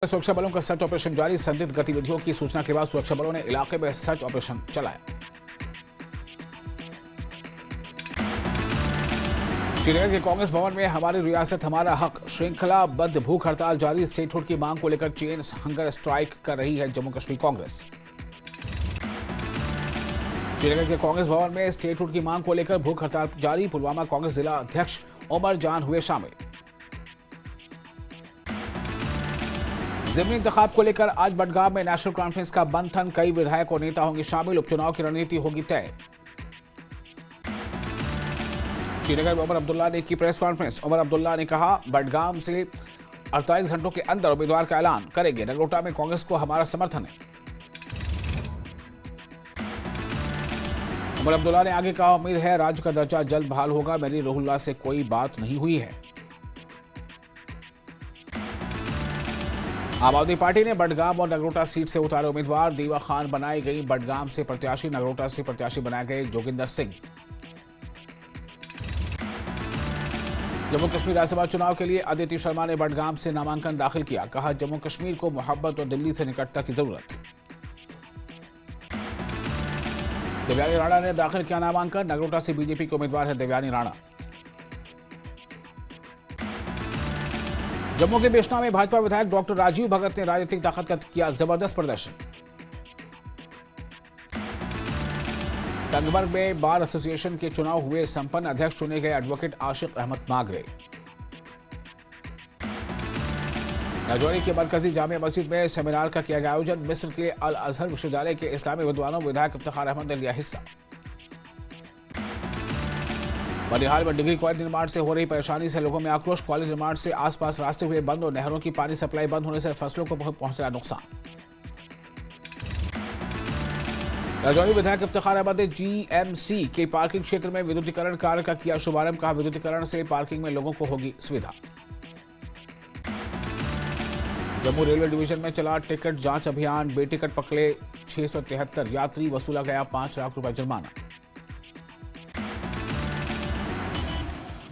सुरक्षा बलों का सर्च ऑपरेशन जारी। संदिग्ध गतिविधियों की सूचना के बाद सुरक्षा बलों ने इलाके में सर्च ऑपरेशन चलाया। श्रीनगर के कांग्रेस भवन में हमारी रियासत हमारा हक श्रृंखलाबद्ध भूख हड़ताल जारी। स्टेटहुड की मांग को लेकर चेन हंगर स्ट्राइक कर रही है जम्मू कश्मीर कांग्रेस। श्रीनगर के कांग्रेस भवन में स्टेटहुड की मांग को लेकर भूख हड़ताल जारी। पुलवामा कांग्रेस जिला अध्यक्ष उमर जान हुए शामिल। ज़िमनी इंतखाब को लेकर आज बडगाम में नेशनल कॉन्फ्रेंस का मंथन। कई विधायक और नेता होंगे शामिल। उपचुनाव की रणनीति होगी तय। श्रीनगर में उमर अब्दुल्ला ने की प्रेस कॉन्फ्रेंस। उमर अब्दुल्ला ने कहा, बडगाम से 48 घंटों के अंदर उम्मीदवार का ऐलान करेंगे। नगरोटा में कांग्रेस को हमारा समर्थन है। उमर अब्दुल्ला ने आगे कहा, उम्मीद है राज्य का दर्जा जल्द बहाल होगा। मेरी रुहुल्लाह से कोई बात नहीं हुई है। आम आदमी पार्टी ने बडगाम और नगरोटा सीट से उतारे उम्मीदवार। दीवा खान बनाई गई बडगाम से प्रत्याशी। नगरोटा से प्रत्याशी बनाए गए जोगिंदर सिंह। जम्मू कश्मीर राज्यसभा चुनाव के लिए अदिति शर्मा ने बडगाम से नामांकन दाखिल किया। कहा, जम्मू कश्मीर को मोहब्बत और दिल्ली से निकटता की जरूरत। देवयानी राणा ने दाखिल किया नामांकन। नगरोटा से बीजेपी के उम्मीदवार है देवयानी राणा। जम्मू के बेशना में भाजपा विधायक डॉक्टर राजीव भगत ने राजनीतिक ताकत का किया जबरदस्त प्रदर्शन। टंगमर्ग में बार एसोसिएशन के चुनाव हुए संपन्न। अध्यक्ष चुने गए एडवोकेट आशिक अहमद मागरे। राजौरी के मरकजी जामिया मस्जिद में सेमिनार का किया गया आयोजन। मिस्र के अल अजहर विश्वविद्यालय के इस्लामी विद्वानों विधायक इफ्तिखार अहमद ने लिया हिस्सा। बनिहाल में डिग्री कॉलेज निर्माण से हो रही परेशानी से लोगों में आक्रोश। कॉलेज निर्माण से आसपास रास्ते हुए बंद और नहरों की पानी सप्लाई बंद होने से फसलों को पहुंच रहा नुकसान। राजौरी विधायक इफ्तिखार अहमद ने जीएमसी के पार्किंग क्षेत्र में विद्युतीकरण कार्य का किया शुभारंभ। कहा, विद्युतीकरण से पार्किंग में लोगों को होगी सुविधा। जम्मू रेलवे डिवीजन में चला टिकट जांच अभियान। बेटिकट पकड़े 673 यात्री। वसूला गया 5 लाख रुपए जुर्माना।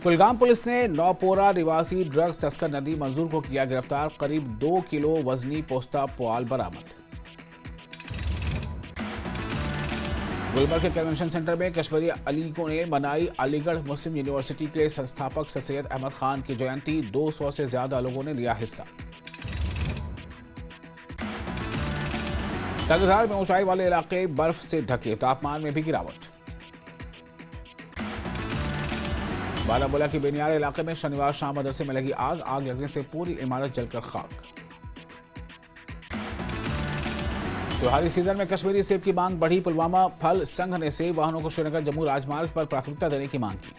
कुलगाम पुलिस ने नौपोरा निवासी ड्रग्स तस्कर नदी मंजूर को किया गिरफ्तार। करीब 2 किलो वजनी पोस्ता पुआल बरामद। गुलबर्ग के कन्वेंशन सेंटर में कश्मीरी अलीगों ने मनाई अलीगढ़ मुस्लिम यूनिवर्सिटी के संस्थापक सैयद अहमद खान की जयंती। 200 से ज्यादा लोगों ने लिया हिस्सा। तंगधार में ऊंचाई वाले इलाके बर्फ से ढके। तापमान में भी गिरावट। बारामूला की बेनियार इलाके में शनिवार शाम मदरसे में लगी आग। आग लगने से पूरी इमारत जलकर खाक। त्योहारी सीजन में कश्मीरी सेब की मांग बढ़ी। पुलवामा फल संघ ने सेब वाहनों को श्रीनगर जम्मू राजमार्ग पर प्राथमिकता देने की मांग की।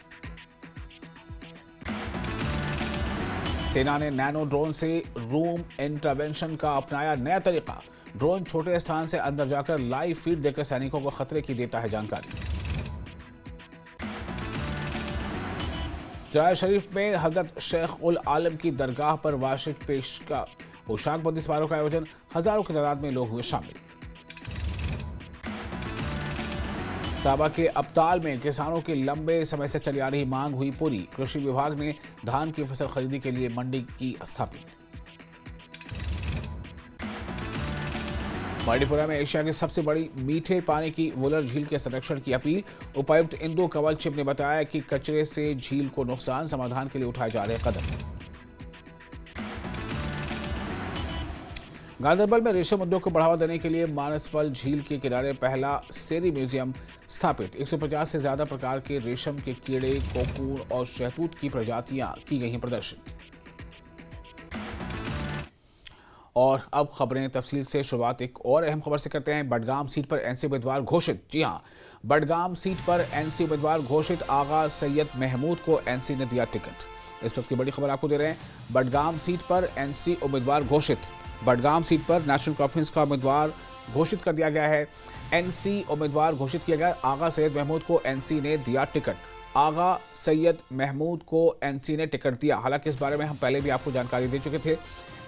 सेना ने नैनो ड्रोन से रूम इंटरवेंशन का अपनाया नया तरीका। ड्रोन छोटे स्थान से अंदर जाकर लाइव फीड देकर सैनिकों को खतरे की देता है जानकारी। जराय शरीफ में हजरत शेख उल आलम की दरगाह पर वार्षिक पेशका पोशाकबंदी समारोह का आयोजन। हजारों की तादाद में लोग हुए शामिल। साबा के अबताल में किसानों की लंबे समय से चली आ रही मांग हुई पूरी। कृषि विभाग ने धान की फसल खरीदी के लिए मंडी की स्थापित। मणिपुरा में एशिया की सबसे बड़ी मीठे पानी की वुलर झील के संरक्षण की अपील। उपायुक्त इंदु कंवल चिब ने बताया कि कचरे से झील को नुकसान समाधान के लिए उठाए जा रहे कदम। गांधरबल में रेशम उद्योग को बढ़ावा देने के लिए मानसबल झील के किनारे पहला सेरी म्यूजियम स्थापित। 150 से ज्यादा प्रकार के रेशम के कीड़े, कोकून और शहतूत की प्रजातियां की गई हैं प्रदर्शित। और अब खबरें तफसील से। शुरुआत एक और अहम खबर से करते हैं। बडगाम सीट पर एनसी उम्मीदवार घोषित। जी हां, बडगाम सीट पर एनसी उम्मीदवार घोषित। आगा सैयद महमूद को एनसी ने दिया टिकट। इस वक्त की बड़ी खबर आपको दे रहे हैं। बडगाम सीट पर एनसी उम्मीदवार घोषित। बडगाम सीट पर नेशनल कॉन्फ्रेंस का उम्मीदवार घोषित कर दिया गया है। एनसी उम्मीदवार घोषित किया गया। आगा सैयद महमूद को एनसी ने दिया टिकट। आगा सैयद महमूद को एनसी ने टिकट दिया। हालांकि इस बारे में हम पहले भी आपको जानकारी दे चुके थे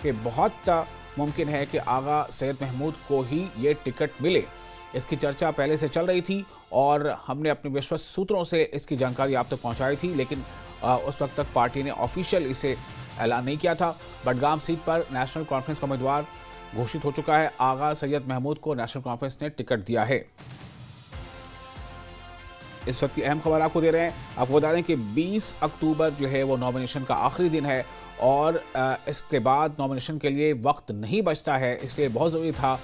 कि बहुत मुमकिन है कि आगा सैयद महमूद को ही ये टिकट मिले। इसकी चर्चा पहले से चल रही थी और हमने अपने विश्वस्त सूत्रों से इसकी जानकारी आप तक पहुंचाई थी। लेकिन उस वक्त तक पार्टी ने ऑफिशियल इसे ऐलान नहीं किया था। बडगाम सीट पर नेशनल कॉन्फ्रेंस का उम्मीदवार घोषित हो चुका है। आगा सैयद महमूद को नेशनल कॉन्फ्रेंस ने टिकट दिया है। इस वक्त की अहम खबर आपको दे रहे हैं। आपको बता दें कि 20 अक्टूबर जो है वो नॉमिनेशन का आखिरी दिन है और इसके बाद नॉमिनेशन के लिए वक्त नहीं बचता है, इसलिए बहुत ज़रूरी था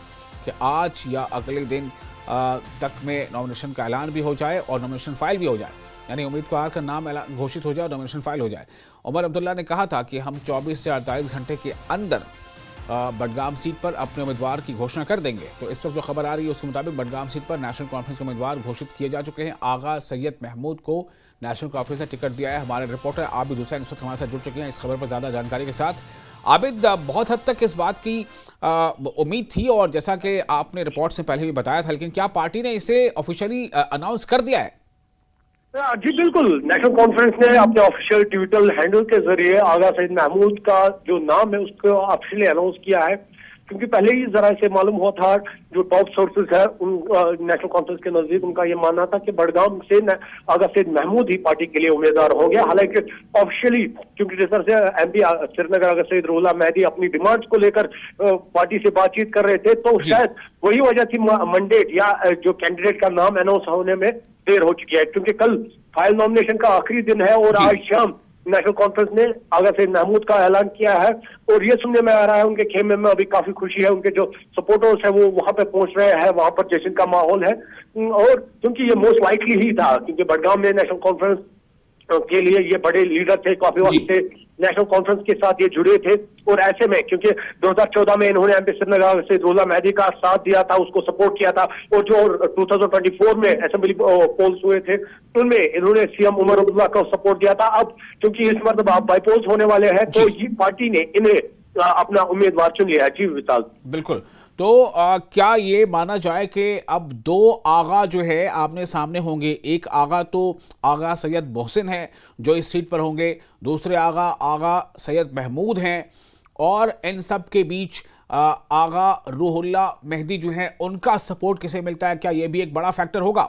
कि आज या अगले दिन तक में नॉमिनेशन का ऐलान भी हो जाए और नॉमिनेशन फाइल भी हो जाए, यानी उम्मीदवार का नाम घोषित हो जाए और नॉमिनेशन फाइल हो जाए। उमर अब्दुल्ला ने कहा था कि हम 24 से 48 घंटे के अंदर बडगाम सीट पर अपने उम्मीदवार की घोषणा कर देंगे। तो इस वक्त जो खबर आ रही है उसके मुताबिक बडगाम सीट पर नेशनल कॉन्फ्रेंस के उम्मीदवार घोषित किए जा चुके हैं। आगा सैयद महमूद को नेशनल कॉन्फ्रेंस ने टिकट दिया है। हमारे रिपोर्टर आबिद हुसैन इस वक्त हमारे साथ जुड़ चुके हैं इस खबर पर ज़्यादा जानकारी के साथ। आबिद, बहुत हद तक इस बात की उम्मीद थी और जैसा कि आपने रिपोर्ट से पहले भी बताया था, लेकिन क्या पार्टी ने इसे ऑफिशियली अनाउंस कर दिया है? जी बिल्कुल, नेशनल कॉन्फ्रेंस ने अपने ऑफिशियल ट्विटर हैंडल के जरिए आगा सईद महमूद का जो नाम है उसको ऑफिशियली अनाउंस किया है, क्योंकि पहले ही जरा से मालूम हुआ था, जो टॉप सोर्सेज है उन नेशनल कॉन्फ्रेंस के नजदीक उनका ये मानना था कि बडगाम से आगा सईद महमूद ही पार्टी के लिए उम्मीदवार होंगे। हालांकि ऑफिशियली, क्योंकि जिस तरह से एमपी श्रीनगर आगा सईद रुहुल्लाह मेहदी अपनी डिमांड्स को लेकर पार्टी से बातचीत कर रहे थे, तो शायद वही वजह थी मंडेट या जो कैंडिडेट का नाम अनाउंस होने में देर हो चुकी है, क्योंकि कल फाइल नॉमिनेशन का आखिरी दिन है और आज शाम नेशनल कॉन्फ्रेंस ने आगा सईद महमूद का ऐलान किया है। और ये सुनने में आ रहा है उनके खेमे में अभी काफी खुशी है, उनके जो सपोर्टर्स है वो वहां पे पहुंच रहे हैं, वहां पर जश्न का माहौल है। और क्योंकि ये मोस्ट लाइकली ही था, क्योंकि बडगाम में नेशनल कॉन्फ्रेंस के लिए ये बड़े लीडर थे, काफी वक्त से नेशनल कॉन्फ्रेंस के साथ ये जुड़े थे। और ऐसे में क्योंकि 2014 में इन्होंने एमपी श्रीनगर से रुहुल्लाह मेहदी का साथ दिया था, उसको सपोर्ट किया था, और जो 2024 में असेंबली पोल्स हुए थे उनमें इन्होंने सीएम उमर अब्दुल्ला को सपोर्ट दिया था। अब क्योंकि इस मरतबा बाई पोल्स होने वाले हैं, तो ये पार्टी ने इन्हें अपना उम्मीदवार चुन लिया है। जी विशाल, बिल्कुल। तो क्या ये माना जाए कि अब दो आगा जो है आमने सामने होंगे? एक आगा तो आगा सैयद मोहसिन है जो इस सीट पर होंगे, दूसरे आगा आगा सैयद महमूद हैं, और इन सब के बीच आगा रुहुल्लाह मेहदी जो है उनका सपोर्ट किसे मिलता है? क्या ये भी एक बड़ा फैक्टर होगा?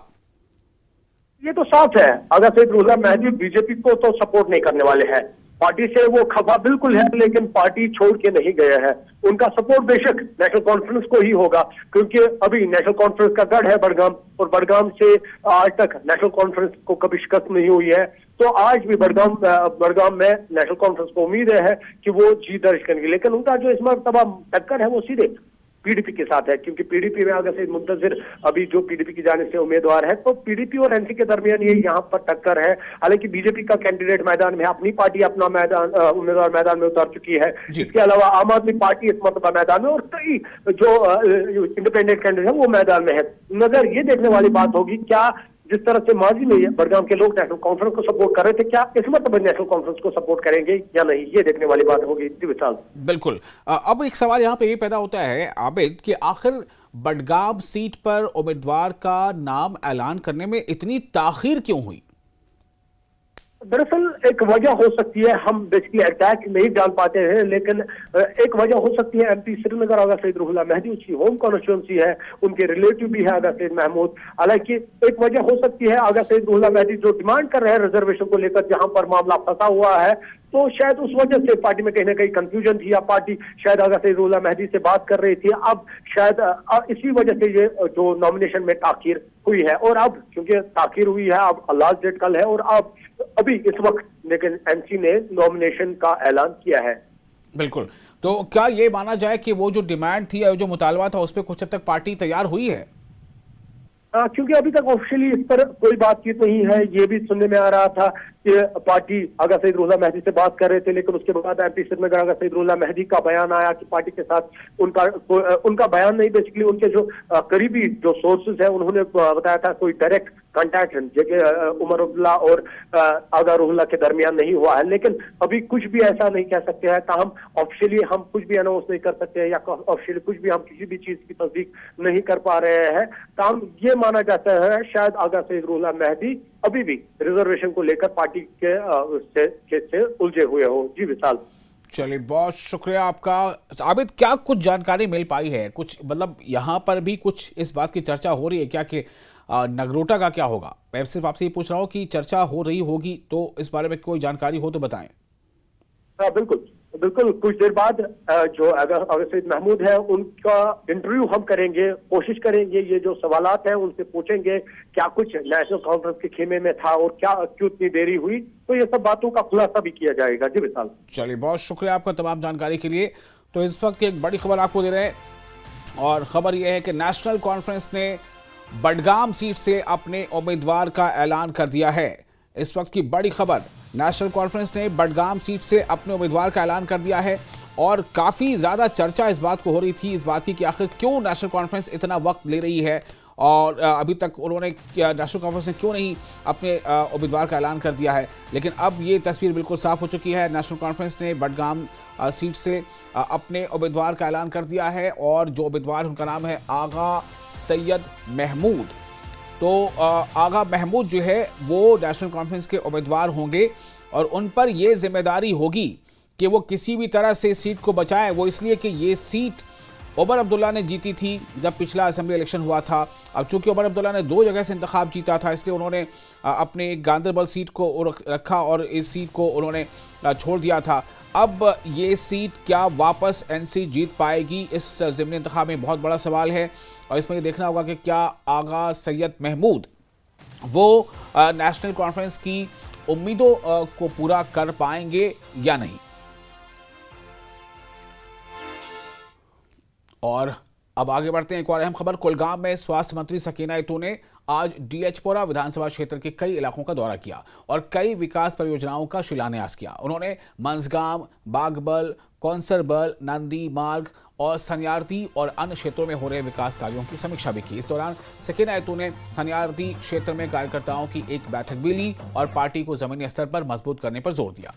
ये तो साफ है, आगा सईद रुहुल्लाह मेहदी बीजेपी को तो सपोर्ट नहीं करने वाले हैं। पार्टी से वो खफा बिल्कुल है, लेकिन पार्टी छोड़ के नहीं गए हैं। उनका सपोर्ट बेशक नेशनल कॉन्फ्रेंस को ही होगा, क्योंकि अभी नेशनल कॉन्फ्रेंस का गढ़ है बडगाम, और बडगाम से आज तक नेशनल कॉन्फ्रेंस को कभी शिकस्त नहीं हुई है। तो आज भी बडगाम में नेशनल कॉन्फ्रेंस को उम्मीद है कि वो जीत दर्ज करेंगे, लेकिन उनका जो इस मरतबा टक्कर है वो सीधे पीडीपी के साथ है, क्योंकि पीडीपी में आगा सईद मुंतजिर अभी जो पीडीपी की जानिब से उम्मीदवार है, तो पीडीपी और एनसी के दरमियान ये यहाँ पर टक्कर है। हालांकि बीजेपी का कैंडिडेट मैदान में, अपनी पार्टी अपना उम्मीदवार मैदान में उतार चुकी है। इसके अलावा आम आदमी पार्टी इस मरतबा मैदान में, और कई जो इंडिपेंडेंट कैंडिडेट है वो मैदान में है। मगर ये देखने वाली बात होगी, क्या जिस तरह से माजी में बडगाम के लोग नेशनल कॉन्फ्रेंस को सपोर्ट कर रहे थे, क्या इस मरतबा नेशनल कॉन्फ्रेंस को सपोर्ट करेंगे या नहीं, ये देखने वाली बात होगी। विशाल, बिल्कुल। अब एक सवाल यहाँ पे ये पैदा होता है आबिद कि आखिर बडगाम सीट पर उम्मीदवार का नाम ऐलान करने में इतनी ताखीर क्यों हुई? दरअसल एक वजह हो सकती है, हम बेसिकली एग्जैक्ट नहीं जान पाते हैं, लेकिन एक वजह हो सकती है एमपी श्रीनगर आगा सईद रुहुल्लाह मेहदी उसकी होम कॉन्स्टिट्यूंसी है, उनके रिलेटिव भी है आगा सईद महमूद। हालांकि एक वजह हो सकती है आगा सईद रुहुल्लाह मेहदी जो डिमांड कर रहे हैं रिजर्वेशन को लेकर, जहां पर मामला फंसा हुआ है, तो शायद उस वजह से पार्टी में कहीं ना कहीं कंफ्यूजन थी, या पार्टी शायद आगा सईद रुहुल्लाह मेहदी से बात कर रही थी। अब शायद इसी वजह से ये जो नॉमिनेशन में ताखीर हुई है, और अब क्योंकि ताखीर हुई है, अब लास्ट डेट कल है, और अब अभी इस वक्त लेकिन एनसी ने नॉमिनेशन का ऐलान किया है। बिल्कुल। तो क्या ये माना जाए कि वो जो डिमांड थी या जो मुतालबा था उस पर कुछ हद तक पार्टी तैयार हुई है? क्योंकि अभी तक ऑफिशियली इस पर कोई बातचीत नहीं है। ये भी सुनने में आ रहा था कि पार्टी आगा सईद रुहुल्लाह मेहदी से बात कर रहे थे, लेकिन उसके बाद एमपी श्रीनगर आगा सईद रुहुल्लाह मेहदी का बयान आया कि पार्टी के साथ उनका बयान नहीं, बेसिकली उनके जो करीबी जो सोर्सेज है उन्होंने बताया था कोई डायरेक्ट कॉन्टैक्ट उमर अब्दुल्ला और आगा रुहुल्लाह के दरमियान नहीं हुआ है। लेकिन अभी कुछ भी ऐसा नहीं कह सकते हैं, ताहम ऑफिशियली हम कुछ भी अनाउंस नहीं कर सकते हैं, या ऑफिशियली कुछ भी हम किसी भी चीज की तस्दीक नहीं कर पा रहे हैं। ताहम ये माना जाता है शायद आगा सईद रुहुल्लाह मेहदी अभी भी रिजर्वेशन को लेकर पार्टी से उलझे हुए हो। जी विशाल, चलिए बहुत शुक्रिया आपका आबिद। क्या कुछ जानकारी मिल पाई है, कुछ मतलब यहाँ पर भी कुछ इस बात की चर्चा हो रही है क्या कि नगरोटा का क्या होगा? मैं सिर्फ आपसे ये पूछ रहा हूँ कि चर्चा हो रही होगी, तो इस बारे में कोई जानकारी हो तो बताएं। हाँ, बिल्कुल बिल्कुल। कुछ देर बाद जो आगा सईद महमूद है उनका इंटरव्यू हम करेंगे, कोशिश करेंगे ये जो सवालात हैं उनसे पूछेंगे क्या कुछ नेशनल कॉन्फ्रेंस के खेमे में था और क्या क्यों इतनी देरी हुई, तो ये सब बातों का खुलासा भी किया जाएगा। जी विशाल। चलिए, बहुत शुक्रिया आपका तमाम जानकारी के लिए। तो इस वक्त एक बड़ी खबर आपको दे रहे हैं, और खबर यह है कि नेशनल कॉन्फ्रेंस ने बडगाम सीट से अपने उम्मीदवार का ऐलान कर दिया है। इस वक्त की बड़ी खबर, नेशनल कॉन्फ्रेंस ने बडगाम सीट से अपने उम्मीदवार का ऐलान कर दिया है, और काफ़ी ज़्यादा चर्चा इस बात को हो रही थी, इस बात की कि आखिर क्यों नेशनल कॉन्फ्रेंस इतना वक्त ले रही है, और अभी तक उन्होंने नेशनल कॉन्फ्रेंस ने क्यों नहीं अपने उम्मीदवार का ऐलान कर दिया है। लेकिन अब ये तस्वीर बिल्कुल साफ हो चुकी है। नेशनल कॉन्फ्रेंस ने बडगाम सीट से अपने उम्मीदवार का ऐलान कर दिया है, और जो उम्मीदवार उनका नाम है आगा सैयद महमूद। तो आगा महमूद जो है वो नेशनल कॉन्फ्रेंस के उम्मीदवार होंगे, और उन पर ये जिम्मेदारी होगी कि वो किसी भी तरह से सीट को बचाएं। वो इसलिए कि ये सीट उमर अब्दुल्ला ने जीती थी जब पिछला असेंबली इलेक्शन हुआ था। अब चूंकि उमर अब्दुल्ला ने 2 जगह से इंतखाब जीता था, इसलिए उन्होंने अपने गांदरबल सीट को रखा और इस सीट को उन्होंने छोड़ दिया था। अब ये सीट क्या वापस एनसी जीत पाएगी, इस ज़िमनी इंतखाब में बहुत बड़ा सवाल है, और इसमें ये देखना होगा कि क्या आगा सैयद महमूद वो नेशनल कॉन्फ्रेंस की उम्मीदों को पूरा कर पाएंगे या नहीं। और अब आगे बढ़ते हैं, एक और अहम खबर। कुलगाम में स्वास्थ्य मंत्री सकीना इतू ने आज डीएचपुरा विधानसभा क्षेत्र के कई इलाकों का दौरा किया और कई विकास परियोजनाओं का शिलान्यास किया। उन्होंने मंजगाम, बागबल, कौंसरबल, नंदी मार्ग और सन्यार्थी और अन्य क्षेत्रों में हो रहे विकास कार्यों की समीक्षा भी की। इस दौरान सकीना इतू ने सन्यार्थी क्षेत्र में कार्यकर्ताओं की एक बैठक भी ली और पार्टी को जमीनी स्तर पर मजबूत करने पर जोर दिया।